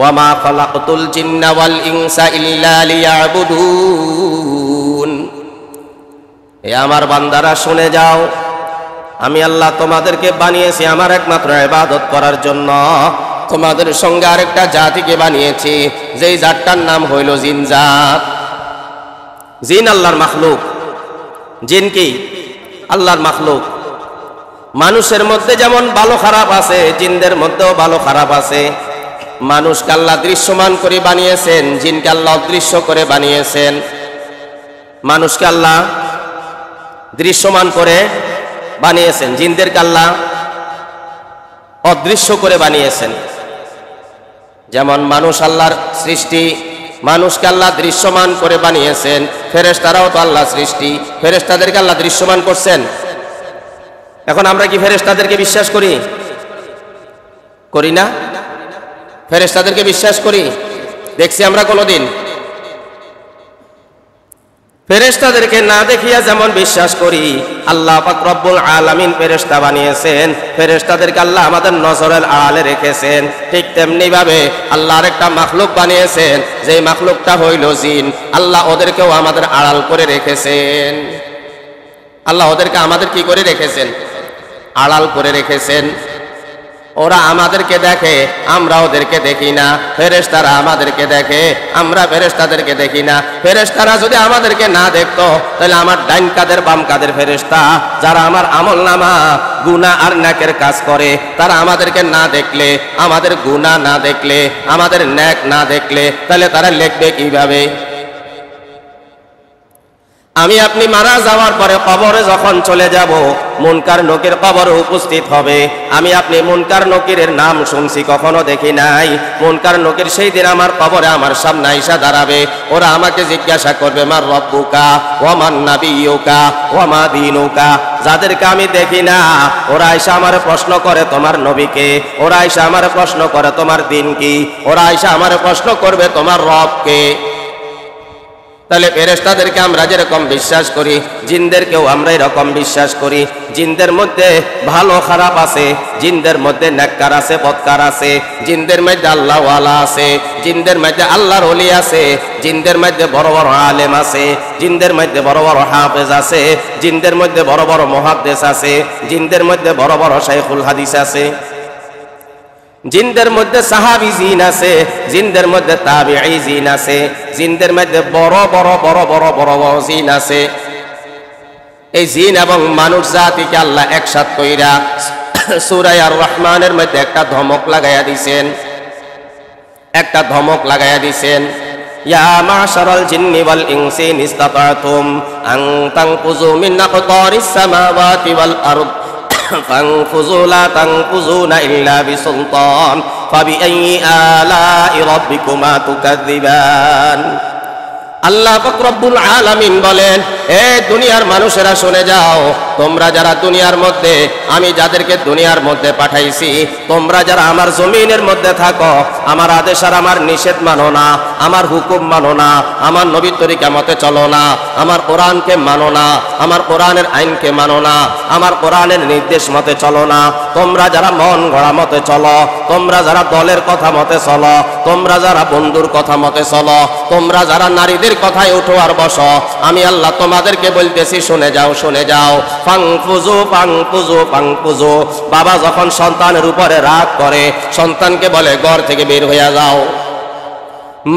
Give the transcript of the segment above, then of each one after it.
ওয়ামা খালাকতুল জিন্না ওয়াল ইনসা ইল্লা লিয়াবুদুন। এ আমার বান্দারা শুনে যাও, আমি আল্লাহ তোমাদেরকে বানিয়েছি আমার একমাত্র ইবাদত করার জন্য। তোমাদের সঙ্গে আরেকটা জাতিকে বানিয়েছি, যেই জাতটার নাম হইল জিন জাত। জিন আল্লাহর মাখলুক। জিন কি? আল্লাহর মাখলুক। মানুষের মধ্যে যেমন ভালো খারাপ আছে, জিনদের মধ্যেও ভালো খারাপ আছে। মানুষকে আল্লাহ দৃশ্যমান করে বানিয়েছেন, জিনকে আল্লাহ অদৃশ্য করে বানিয়েছেন। মানুষকে আল্লাহ দৃশ্যমান করে বানিয়েছেন, জিনদেরকে আল্লাহ অদৃশ্য করে বানিয়েছেন। যেমন মানুষ আল্লাহর সৃষ্টি, মানুষকে আল্লাহ দৃশ্যমান করে বানিয়েছেন। ফেরেশতারাও তো আল্লাহ সৃষ্টি, ফেরেশতাদেরকে আল্লাহ দৃশ্যমান করছেন। এখন আমরা কি ফেরেশতাদেরকে বিশ্বাস করি? করি না? ফেরেশতাদেরকে বিশ্বাস করি? দেখছি আমরা কোনোদিন? ফেরেশতাদেরকে না দেখিয়া যেমন বিশ্বাস করি, আল্লাহ পাক রব্বুল আলামিন ফেরেশতা বানিয়েছেন, ফেরেশতাদেরকে আল্লাহ আমাদের নজরের আড়ালে রেখেছেন। ঠিক তেমনি ভাবে আল্লাহ আরেকটা মাখলুক বানিয়েছেন, যেই মাখলুকটা হইল জিন। আল্লাহ ওদেরকেও আমাদের আড়াল করে রেখেছেন। আল্লাহ ওদেরকে আমাদের কি করে রেখেছেন? আড়াল করে রেখেছেন। ওরা আমাদেরকে দেখে, আমরা ওদেরকে দেখি না। ফেরেশতারা আমাদেরকে দেখে, আমরা ফেরেশতাদেরকে দেখি না। ফেরেশতারা যদি আমাদেরকে না দেখতো, তাহলে আমার ডাইন কাদের বাম কাদের ফেরেশতা যারা আমার আমলনামা গুনাহ আর নেকের কাজ করে, তারা আমাদেরকে না দেখলে, আমাদের গুনাহ না দেখলে, আমাদের নেক না দেখলে, তাহলে তারা লিখবে কিভাবে? আমি আপনি মারা যাওয়ার পরে কবরে যখন চলে যাব, মুনকার নকির কবরে উপস্থিত হবে। আমি আপনি মুনকার নকিরের নাম শুনছি, কখনো দেখি নাই। মুনকার নকির সেই দিন আমার কবরে আমার সামনে আইসা দাঁড়াবে। ওরা আমাকে জিজ্ঞাসা করবে, মার রব্বুকা ওয়া মান নাবিয়ুকা ওয়া মা দীনুকা। যাদেরকে আমি দেখি না, ওরা আইসা আমার প্রশ্ন করে তোমার নবীকে, ওরা আইসা আমার প্রশ্ন করে তোমার দিন কি, ওরা আইসা আমার প্রশ্ন করবে তোমার রবকে। তাহলে ফেরেশতাদেরকে আমরা যেরকম বিশ্বাস করি, জিনদেরকেও আমরা এরকম বিশ্বাস করি। জিনদের মধ্যে ভালো খারাপ আছে, জিনদের মধ্যে নেককার আছে, বদকার আছে, জিনদের মধ্যে আল্লাহওয়ালা আছে, জিনদের মধ্যে আল্লাহর ওলি আছে, জিনদের মধ্যে বড় বড় আলেম আছে, জিনদের মধ্যে বড় বড় হাফেজ আছে, জিনদের মধ্যে বড় বড় মুহাদ্দিস আছে, জিনদের মধ্যে বড় বড় শাইখুল হাদিস আছে, জিনদের মধ্যে সাহাবী জিন আছে, জিনদের মধ্যে তাবিঈ জিন আছে, জিনদের মধ্যে বড় বড় বড় বড় বড় বড় জিন আছে। এই জিন এবং মানুষ জাতিকে আল্লাহ একসাথ কইরা সূরা আর রহমানের মধ্যে একটা ধমক লাগাইয়া দিয়েছেন, একটা ধমক লাগাইয়া দিয়েছেন। ইয়া মাশারাল জিন্নি ওয়াল ইনসি ইসতাতাতুম আন তানফুযু মিন আকতারিস সামাওয়াতি ওয়াল আরদ ফানফুযু লা তানফুযুনা ইল্লা বিসুলতান ফাবিআইয়ি আলাই রাব্বিকুমা তুকাযযিবান। আল্লাহ পাক রব্বুল আলামিন বলেন, এ দুনিয়ার মানুষেরা শুনে যাও, তোমরা যারা দুনিয়ার মধ্যে, আমি যাদেরকে দুনিয়ার মধ্যে পাঠাইছি, তোমরা যারা আমার জমিনের মধ্যে থাকো, আমার আদেশ আর আমার নিষেধ মানো না, আমার হুকুম মানো না, আমার নবীর তরিকা মতে চলো না, আমার কোরআনকে মানো না, আমার কোরআনের আইনকে মানো না, আমার কোরআনের নির্দেশ মতে চলো না, তোমরা যারা মন গড়া মতে চলো, তোমরা যারা দলের কথা মতে চলো, তোমরা যারা বন্ধুর কথা মতে চলো, তোমরা যারা নারীদের কথায় উঠো আর বসো, আমি আল্লাহ তোমাদেরকে বলতেছি শুনে যাও, শুনে যাও। ফাংফুজু ফাংফুজু ফাংফুজু। বাবা যখন সন্তানের উপরে রাগ করে, সন্তানকে বলে ঘর থেকে বের হইয়া যাও।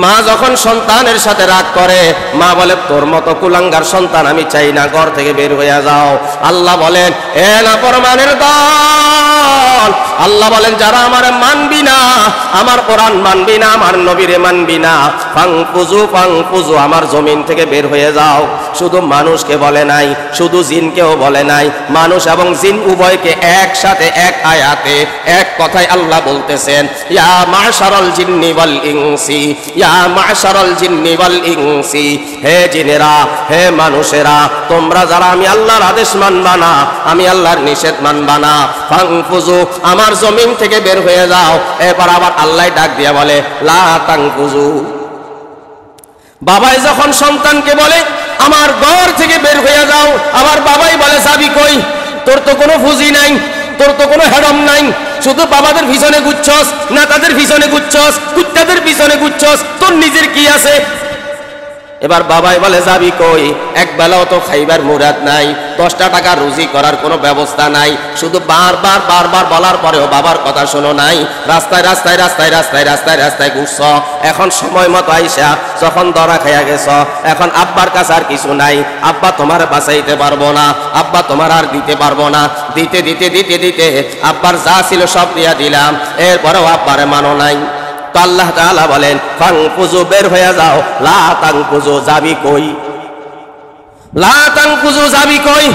মা যখন সন্তানের সাথে রাগ করে, মা বলে তোর মতো কুলাঙ্গার সন্তান আমি চাই না, ঘর থেকে বের হইয়া যাও। আল্লাহ বলেন, এ নাফরমানের দল, আল্লাহ বলেন যারা আমারে মানবি না, আমার কোরআন মানবি না, আমার নবীরে মানবি না, ফাংফুজু ফাংফুজু, আমার জমিন থেকে বের হয়ে যাও। শুধু মানুষকে বলে নাই, শুধু জিনকেও বলে নাই, মানুষ এবং জিন উভয়কে একসাথে এক আয়াতে এক কথায় আল্লাহ বলতেছেন, ইয়া মাশারাল জিন্নি ওয়াল ইনসি, ইয়া মাশারাল জিন্নি ওয়াল ইনসি। হে জিনেরা, হে মানুষেরা, তোমরা যারা আমি আল্লাহর আদেশ মানবা না, আমি আল্লাহর নিষেধ মানবা না, ফাংফুজু, আমার জমিন থেকে বের হয়ে যাও। এবার আবার আল্লাহ ডাক দিয়া বলে, লা তাংফুজু। বাবাই যখন সন্তানকে বলে আমার ঘর থেকে বের হয়ে যাও, আবার বাবাই বলে যাবি কই, তোর তো কোনো ফুজি নাই, তোর তো কোনো হেডম নাই, শুধু বাবাদের পিছনে ঘুরছস, নেতাদের পিছনে ঘুরছস, কুত্তাদের পিছনে ঘুরছস, তোর নিজের কি আছে? এবার বাবাই বলে যাবি কই? এক বেলাও তো খাইবার মুরাদ নাই, 10টা টাকা রুজি করার কোনো ব্যবস্থা নাই, শুধু বারবার বারবার বলার পরেও বাবার কথা শোনো নাই, রাস্তায় রাস্তায় রাস্তায় রাস্তায় রাস্তায় রাস্তায় ঘুরছ। এখন সময় মতো আইসা যখন ধরা খাইয়া গেছ, এখন আব্বার কাছে আর কিছু নাই, আব্বা তোমার বাঁচাইতে পারবো না, আব্বা তোমার আর দিতে পারবো না। দিতে দিতে দিতে দিতে আব্বার যা ছিল সব দিয়া দিলাম, এরপরেও আব্বারে মানো নাই। তো আল্লাহ তাআলা বলেন ফাংফুজু, বের হয়ে যাও, লা তাংফুজু, যাবি কই? লা তাংফুজু, যাবি কই?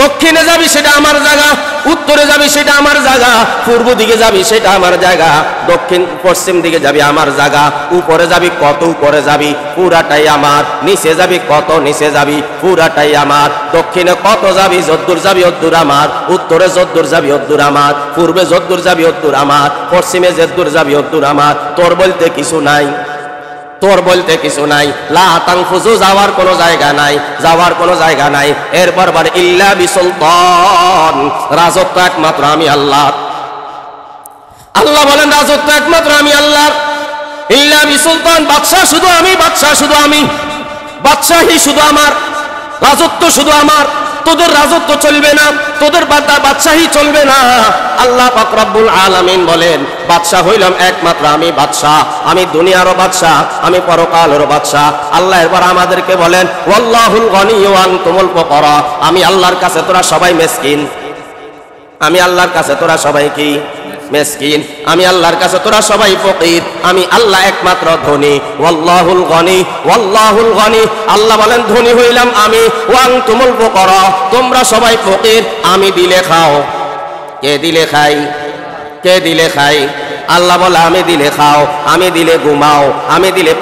দক্ষিণে যাবি সেটা আমার জায়গা, উত্তরে যাবি সেটা আমার জায়গা, পূর্ব দিকে যাবি সেটা আমার জায়গা, দক্ষিণ পশ্চিম দিকে যাবি আমার জায়গা, উপরে যাবি কত উপরে যাবি পুরাটাই আমার, নিচে যাবি কত নিচে যাবি পুরাটাই আমার, দক্ষিণে কত যাবি যদ্দূর যাবি অদ্দূর আমার, উত্তরে যদ্দূর যাবি অদ্দূর আমার, পূর্বে যদ্দূর যাবি অদ্দূর আমার, পশ্চিমে যদ্দূর যাবি অদ্দূর আমার। তোর বলতে কিছু নাই, তোর বলতে কিছু নাই। লা তাংফুজু, যাওয়ার কোনো জায়গা নাই, যাওয়ার কোনো জায়গা নাই। এরপর বলে ইল্লা বিসুলতান, রাজত্ব একমাত্র আমি আল্লাহ। আল্লাহ বলেন রাজত্ব একমাত্র আমি আল্লাহ। ইল্লা বিসুলতান, বাদশা শুধু আমি, বাদশা শুধু আমি, বাদশাহী শুধু আমার, রাজত্ব শুধু আমার। তোদের রাজত্ব চলবে না, তোদের বাদশাহী চলবে না। আল্লাহ পাক রব্বুল আলামিন বলেন বাদশা হইলাম একমাত্র আমি বাদশাহ, আমি দুনিয়ারও বাদশাহ, আমি পরকালেরও বাদশাহ। আল্লাহ এরপর আমাদেরকে বলেন ওয়াল্লাহুল গনি ওয়া আনতুমুল ফুকারা, আমি আল্লাহর কাছে তোরা সবাই মিসকিন, আমি আল্লাহর কাছে তোরা সবাই কি মিসকিন, আমি আল্লাহর কাছে তোরা সবাই ফকির, আমি আল্লাহ একমাত্র ধনী। ওয়াল্লাহুল গনি, ওয়াল্লাহুল গনি, আল্লাহ বলেন ধনী হইলাম আমি, ওয়া আনতুমুল ফুকারা, তোমরা সবাই ফকির। আমি দিলে খাও, কে দিলে খাই? কে দিলে খাই? আল্লাহ বলে আমি দিলে খাও, আমি দিলে ঘুমাও, আমি দিলে